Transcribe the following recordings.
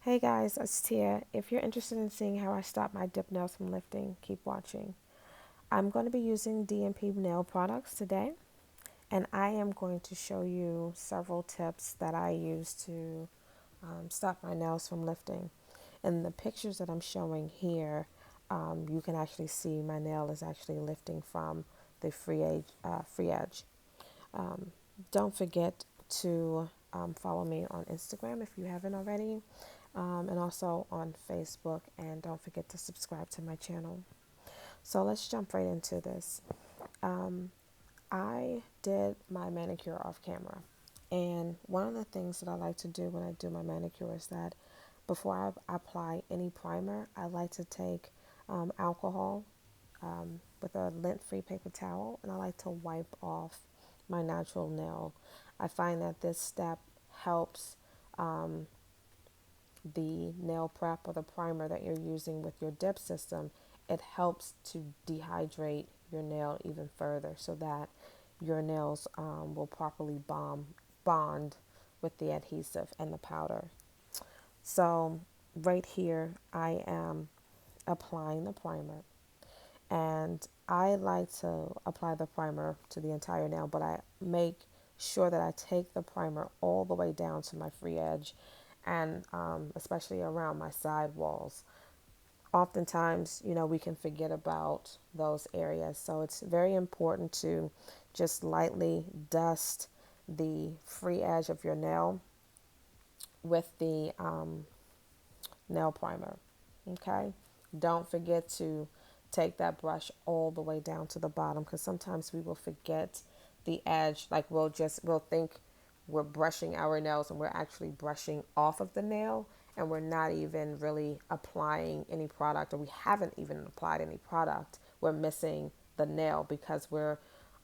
Hey guys, it's Tia. If you're interested in seeing how I stop my dip nails from lifting, keep watching. I'm going to be using DNP nail products today, and I am going to show you several tips that I use to stop my nails from lifting. In the pictures that I'm showing here, you can actually see my nail is actually lifting from the free edge. Um, don't forget to follow me on Instagram if you haven't already, and also on Facebook. And don't forget to subscribe to my channel. So let's jump right into this. Um, I did my manicure off camera. And one of the things that I like to do when I do my manicure is that before I apply any primer, I like to take alcohol with a lint-free paper towel, and I like to wipe off my natural nail. I find that this step helps the nail prep or the primer that you're using with your dip system. It helps to dehydrate your nail even further so that your nails will properly bond with the adhesive and the powder. So right here I am applying the primer, and I like to apply the primer to the entire nail, but I make sure that I take the primer all the way down to my free edge, and especially around my side walls. Oftentimes, we can forget about those areas. So it's very important to just lightly dust the free edge of your nail with the nail primer. Okay? Don't forget to take that brush all the way down to the bottom, because sometimes we will forget the edge. Like we'll think we're brushing our nails and we're actually brushing off of the nail, and we're not even really applying any product, or we haven't even applied any product. We're missing the nail because we're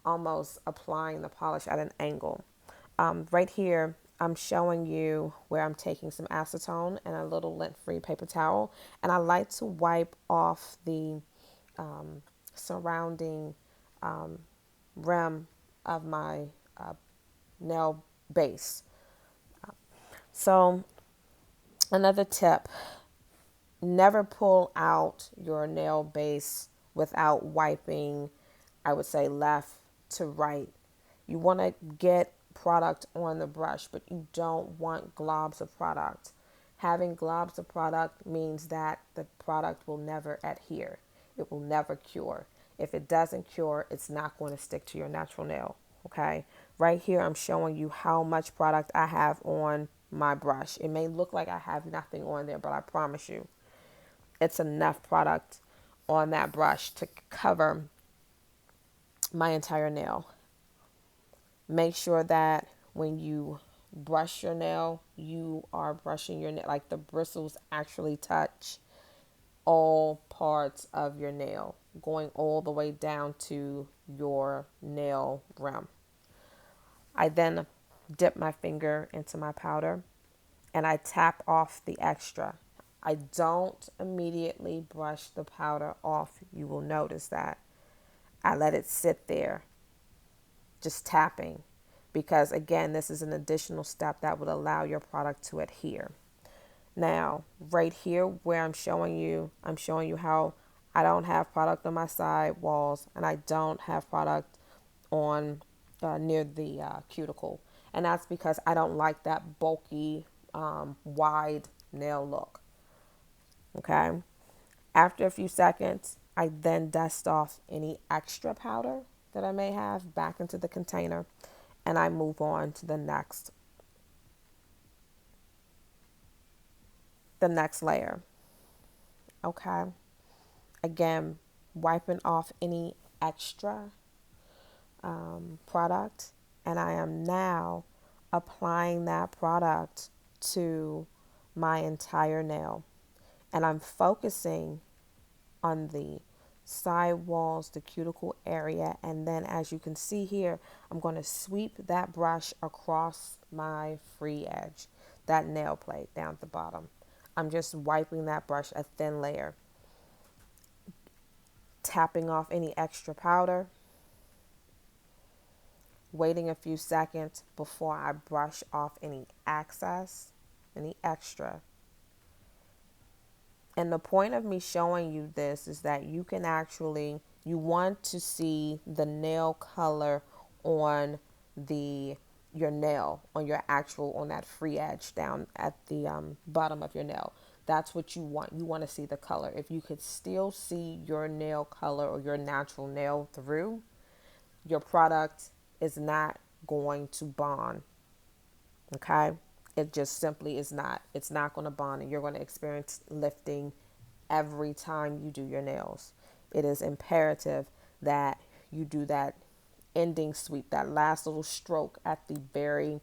almost applying the polish at an angle. Right here, I'm showing you where I'm taking some acetone and a little lint-free paper towel, and I like to wipe off the surrounding rim of my nail base. So another tip, never pull out your nail base without wiping, I would say, left to right. You want to get product on the brush, but you don't want globs of product. Having globs of product means that the product will never adhere. It will never cure. If it doesn't cure, it's not going to stick to your natural nail. Okay. Right here, I'm showing you how much product I have on my brush. It may look like I have nothing on there, but I promise you, it's enough product on that brush to cover my entire nail. Make sure that when you brush your nail, you are brushing your nail like the bristles actually touch all parts of your nail, going all the way down to your nail rim. I then dip my finger into my powder and I tap off the extra. I don't immediately brush the powder off. You will notice that. I let it sit there, just tapping, because again, this is an additional step that would allow your product to adhere. Now, right here where I'm showing you how I don't have product on my side walls, and I don't have product on near the cuticle. And that's because I don't like that bulky, wide nail look. Okay. After a few seconds, I then dust off any extra powder that I may have back into the container, and I move on to the next layer. Okay. Again, wiping off any extra product, and I am now applying that product to my entire nail. And I'm focusing on the side walls, the cuticle area, and then as you can see here, I'm going to sweep that brush across my free edge, that nail plate down at the bottom. I'm just wiping that brush a thin layer, tapping off any extra powder, waiting a few seconds before I brush off any excess, any extra. And the point of me showing you this is that you can actually, you want to see the nail color on the your nail, on your actual, on that free edge down at the bottom of your nail. That's what you want. You want to see the color. If you could still see your nail color or your natural nail through, your product is not going to bond. Okay, it just simply is not. It's not going to bond, and you're going to experience lifting every time you do your nails. It is imperative that you do that ending sweep, that last little stroke at the very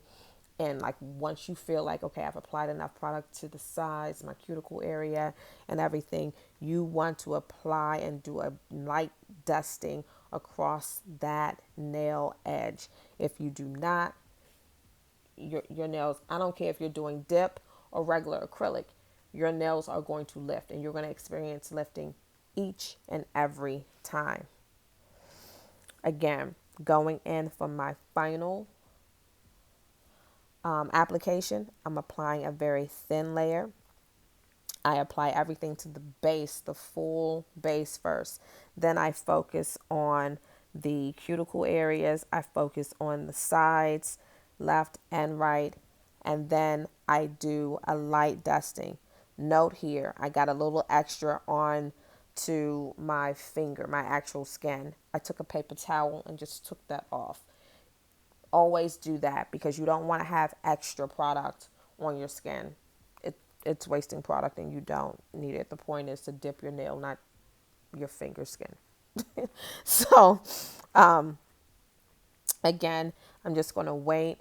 end. Like once you feel like, okay, I've applied enough product to the sides, my cuticle area and everything, you want to apply and do a light dusting across that nail edge. If you do not, your nails, I don't care if you're doing dip or regular acrylic, your nails are going to lift, and you're going to experience lifting each and every time. Again, going in for my final application, I'm applying a very thin layer. I apply everything to the base, the full base first. Then I focus on the cuticle areas. I focus on the sides, left and right. And then I do a light dusting. Note here, I got a little extra on to my finger, my actual skin. I took a paper towel and just took that off. Always do that because you don't want to have extra product on your skin. It's wasting product and you don't need it. The point is to dip your nail, not your finger skin. So, again, I'm just going to wait.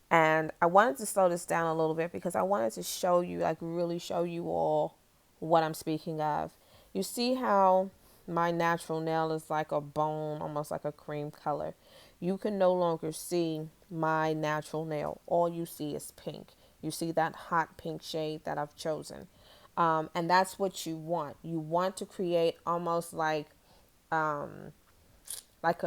And I wanted to slow this down a little bit because I wanted to show you, like really show you all what I'm speaking of. You see how my natural nail is like a bone, almost like a cream color. You can no longer see my natural nail. All you see is pink. You see that hot pink shade that I've chosen. And that's what you want. You want to create almost like a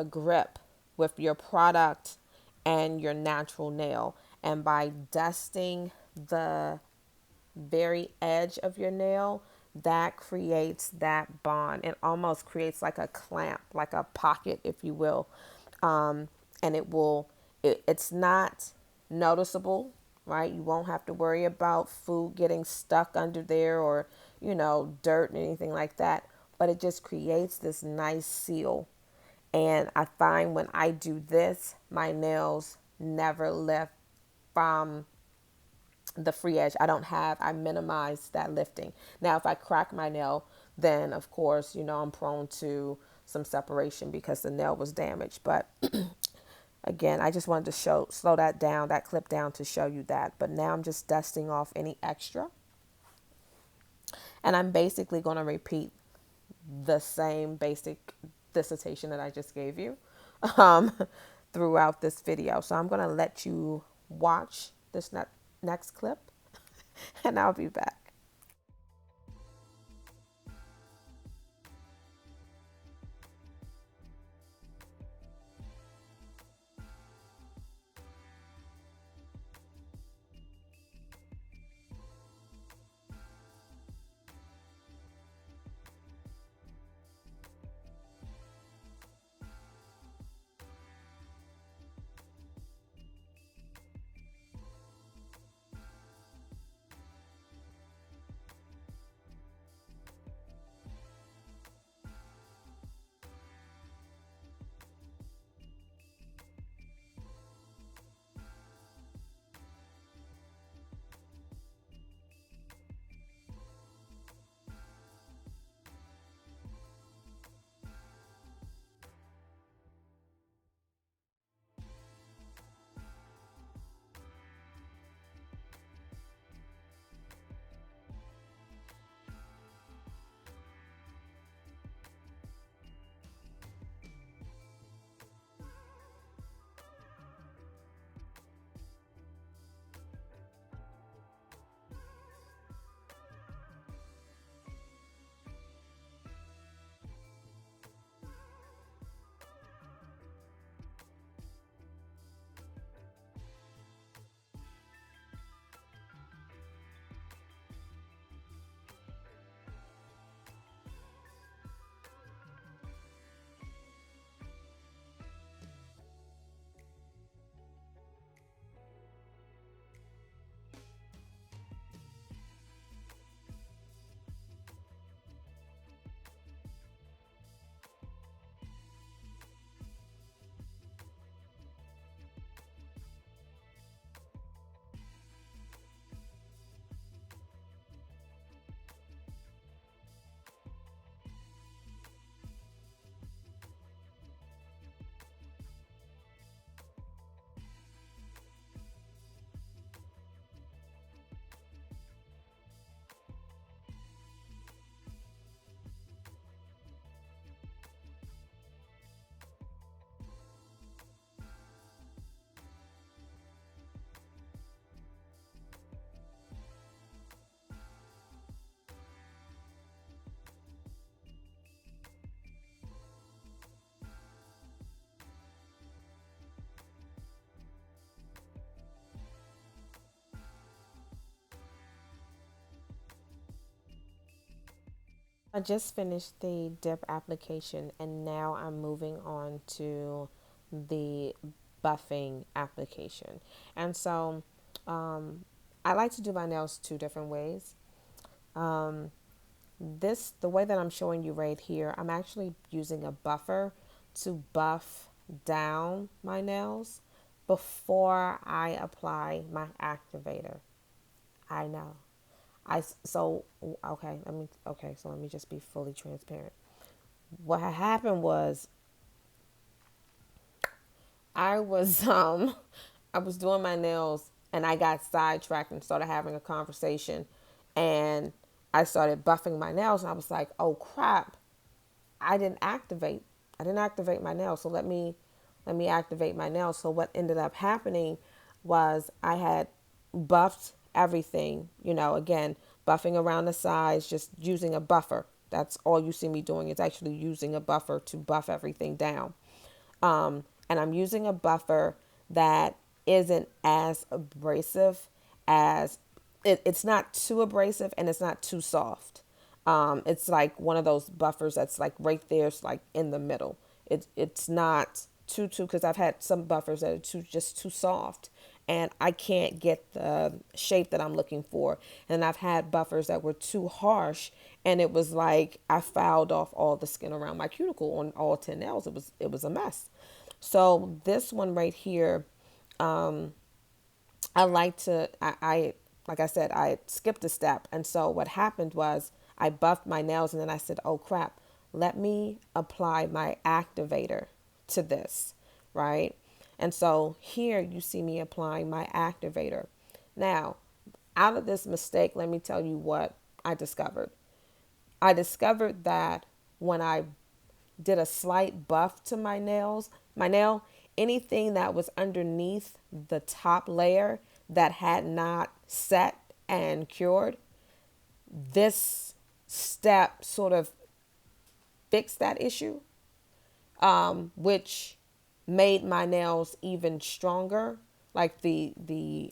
grip with your product and your natural nail. And by dusting the very edge of your nail, that creates that bond. It almost creates like a clamp, like a pocket, if you will. And it's not noticeable, right? You won't have to worry about food getting stuck under there or, dirt and anything like that. But it just creates this nice seal. And I find when I do this, my nails never lift from the free edge. I minimize that lifting. Now, if I crack my nail, then of course, I'm prone to some separation because the nail was damaged. But again, I just wanted to slow that clip down to show you that. But now I'm just dusting off any extra. And I'm basically going to repeat the same basic dissertation that I just gave you um, throughout this video. So I'm going to let you watch this next clip and I'll be back. I just finished the dip application and now I'm moving on to the buffing application. And so I like to do my nails two different ways. Um, the way that I'm showing you right here, I'm actually using a buffer to buff down my nails before I apply my activator. I know. So let me just be fully transparent. What had happened was I was I was doing my nails and I got sidetracked and started having a conversation and I started buffing my nails and I was like, "Oh crap. I didn't activate. I didn't activate my nails. So let me activate my nails." So what ended up happening was I had buffed everything, again, buffing around the sides, just using a buffer. That's all you see me doing is actually using a buffer to buff everything down. And I'm using a buffer that isn't as abrasive as it's not too abrasive and it's not too soft. It's like one of those buffers that's like right there, it's like in the middle. It's not too because I've had some buffers that are too soft and I can't get the shape that I'm looking for. And I've had buffers that were too harsh and it was like I fouled off all the skin around my cuticle on all 10 nails. It was a mess. So this one right here, I like to I like I said, I skipped a step. And so what happened was I buffed my nails and then I said, "Oh crap, let me apply my activator to this," right? And so here you see me applying my activator. Now, out of this mistake, let me tell you what I discovered. I discovered that when I did a slight buff to my nail, anything that was underneath the top layer that had not set and cured, this step sort of fixed that issue, which made my nails even stronger, like the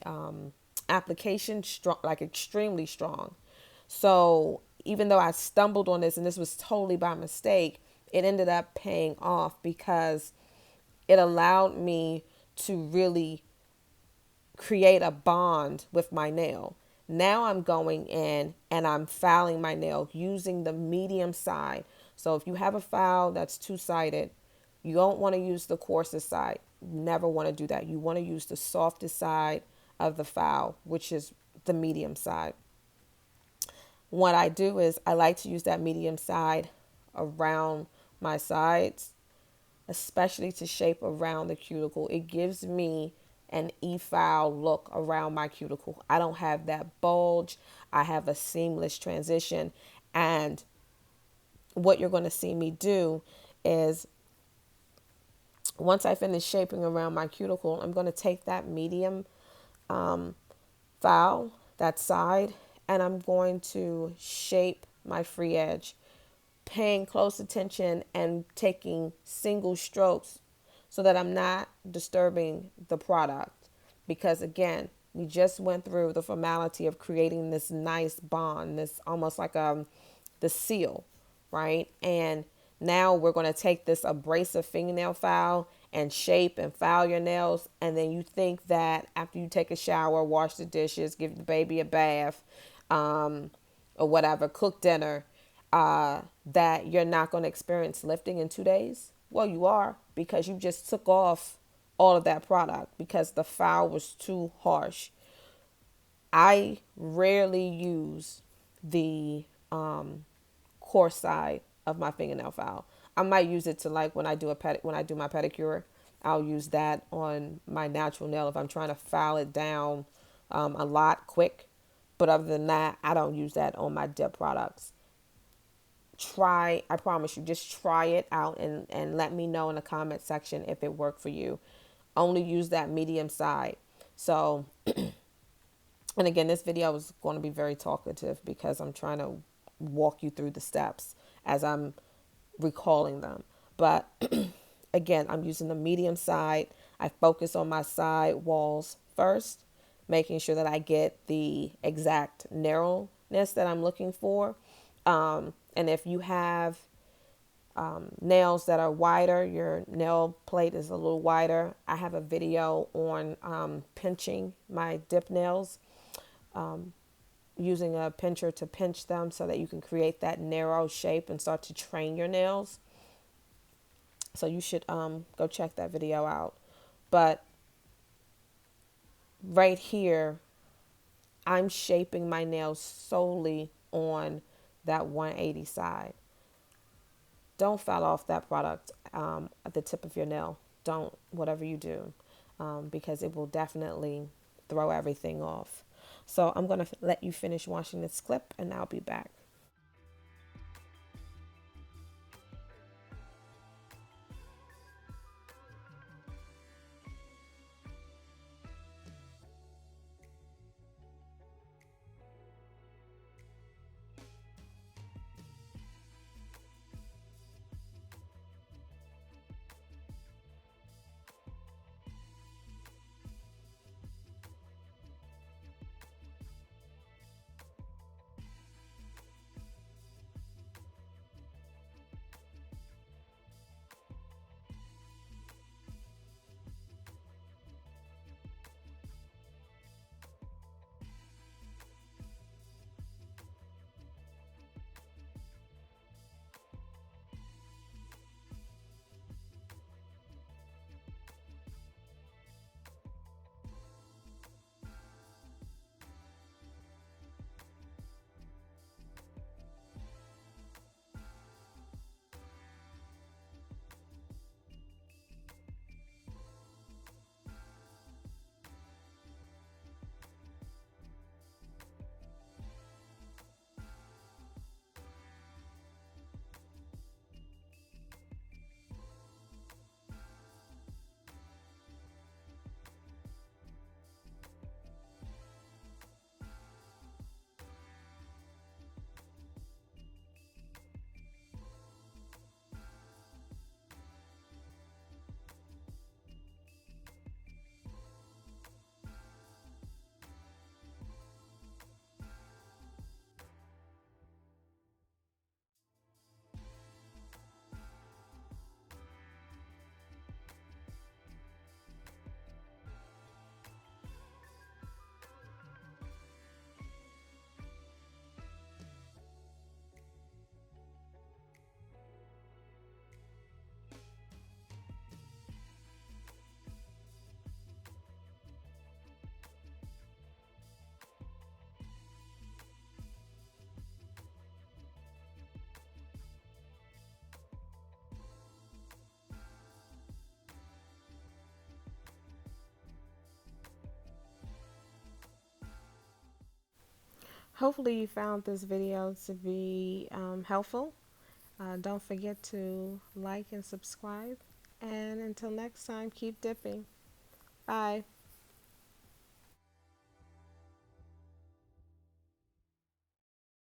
application strong, like extremely strong. So even though I stumbled on this and this was totally by mistake, it ended up paying off because it allowed me to really create a bond with my nail. Now I'm going in and I'm filing my nail using the medium side. So if you have a file that's two-sided, you don't want to use the coarsest side. You never want to do that. You want to use the softest side of the file, which is the medium side. What I do is I like to use that medium side around my sides, especially to shape around the cuticle. It gives me an E-file look around my cuticle. I don't have that bulge. I have a seamless transition. And what you're going to see me do is once I finish shaping around my cuticle, I'm going to take that medium file, that side, and I'm going to shape my free edge, paying close attention and taking single strokes so that I'm not disturbing the product. Because again, we just went through the formality of creating this nice bond, this almost like the seal, right? And now we're going to take this abrasive fingernail file and shape and file your nails. And then you think that after you take a shower, wash the dishes, give the baby a bath, or whatever, cook dinner, that you're not going to experience lifting in 2 days. Well, you are, because you just took off all of that product because the file was too harsh. I rarely use the coarse side of my fingernail file. I might use it to, like, when I do my pedicure, I'll use that on my natural nail if I'm trying to file it down a lot quick. But other than that, I don't use that on my dip products. I promise you, just try it out and let me know in the comment section if it worked for you. Only use that medium side. So, and again, this video is going to be very talkative because I'm trying to walk you through the steps as I'm recalling them. But again, I'm using the medium side. I focus on my side walls first, making sure that I get the exact narrowness that I'm looking for. And if you have nails that are wider, your nail plate is a little wider, I have a video on pinching my dip nails, using a pincher to pinch them so that you can create that narrow shape and start to train your nails. So you should go check that video out. But right here, I'm shaping my nails solely on that 180 side. Don't foul off that product at the tip of your nail. Don't, whatever you do, because it will definitely throw everything off. So I'm going to let you finish watching this clip and I'll be back. Hopefully you found this video to be helpful. Don't forget to like and subscribe. And until next time, keep dipping. Bye.